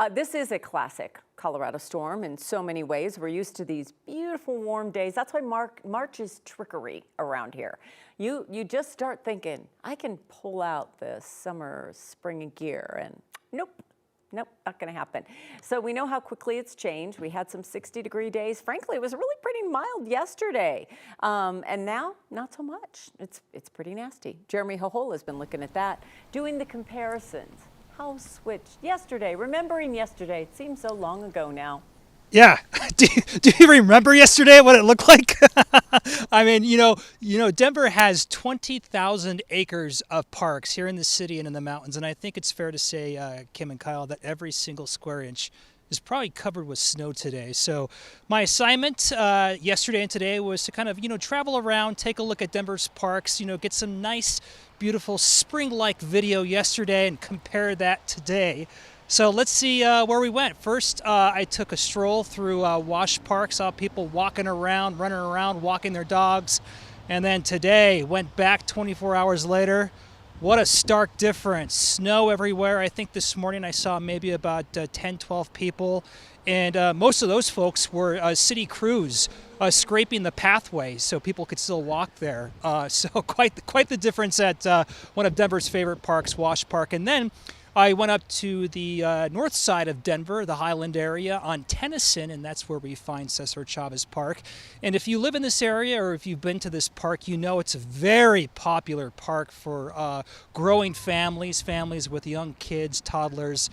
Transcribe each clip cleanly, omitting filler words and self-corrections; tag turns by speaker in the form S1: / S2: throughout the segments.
S1: This is a classic Colorado storm in so many ways. We're used to these beautiful warm days. That's why March is trickery around here. You just start thinking, I can pull out the summer, spring gear, and nope, not going to happen. So we know how quickly it's changed. We had some 60-degree days. Frankly, it was really pretty mild yesterday. And now, not so much. It's pretty nasty. Jeremy Jojola has been looking at that, doing the comparisons. How switched yesterday, remembering yesterday. It seems so long ago now.
S2: Yeah. Do you remember yesterday what it looked like? I mean, you know, Denver has 20,000 acres of parks here in the city and in the mountains. And I think it's fair to say, Kim and Kyle, that every single square inch is probably covered with snow today. So my assignment yesterday and today was to kind of, travel around, take a look at Denver's parks, get some nice, beautiful spring-like video yesterday and compare that today. So let's see where we went. First, I took a stroll through Wash Park, saw people walking around, running around, walking their dogs. And then today, went back 24 hours later. What a stark difference. Snow everywhere. I think this morning I saw maybe about 10, 12 people. And most of those folks were city crews scraping the pathway so people could still walk there. So quite the difference at one of Denver's favorite parks, Wash Park. And then I went up to the north side of Denver, the Highland area on Tennyson, and that's where we find Cesar Chavez Park. And if you live in this area or if you've been to this park, you know it's a very popular park for growing families with young kids, toddlers.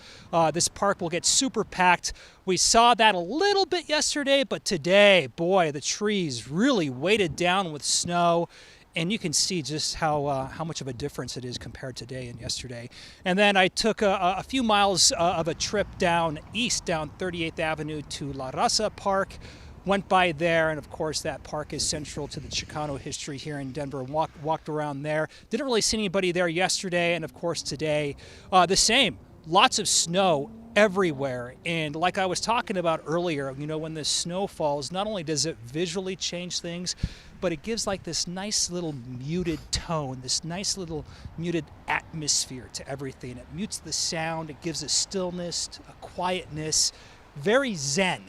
S2: This park will get super packed. We saw that a little bit yesterday, but today, boy, the trees really weighted down with snow. And you can see just how much of a difference it is compared today and yesterday. And then I took a few miles of a trip down east, down 38th Avenue to La Raza Park. Went by there, and of course that park is central to the Chicano history here in Denver. Walked around there. Didn't really see anybody there yesterday, and of course today, the same. Lots of snow everywhere. And like I was talking about earlier, when the snow falls, not only does it visually change things, but it gives like this nice little muted tone, this nice little muted atmosphere to everything. It mutes the sound, it gives a stillness, a quietness, very zen,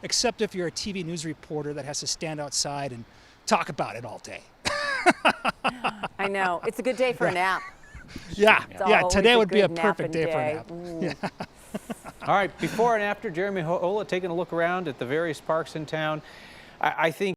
S2: except if you're a TV news reporter that has to stand outside and talk about it all day.
S1: I know, it's a good day for a nap.
S2: Yeah, today would be a perfect day for a nap.
S1: Yeah.
S3: All right, before and after, Jeremy Jojola taking a look around at the various parks in town. I think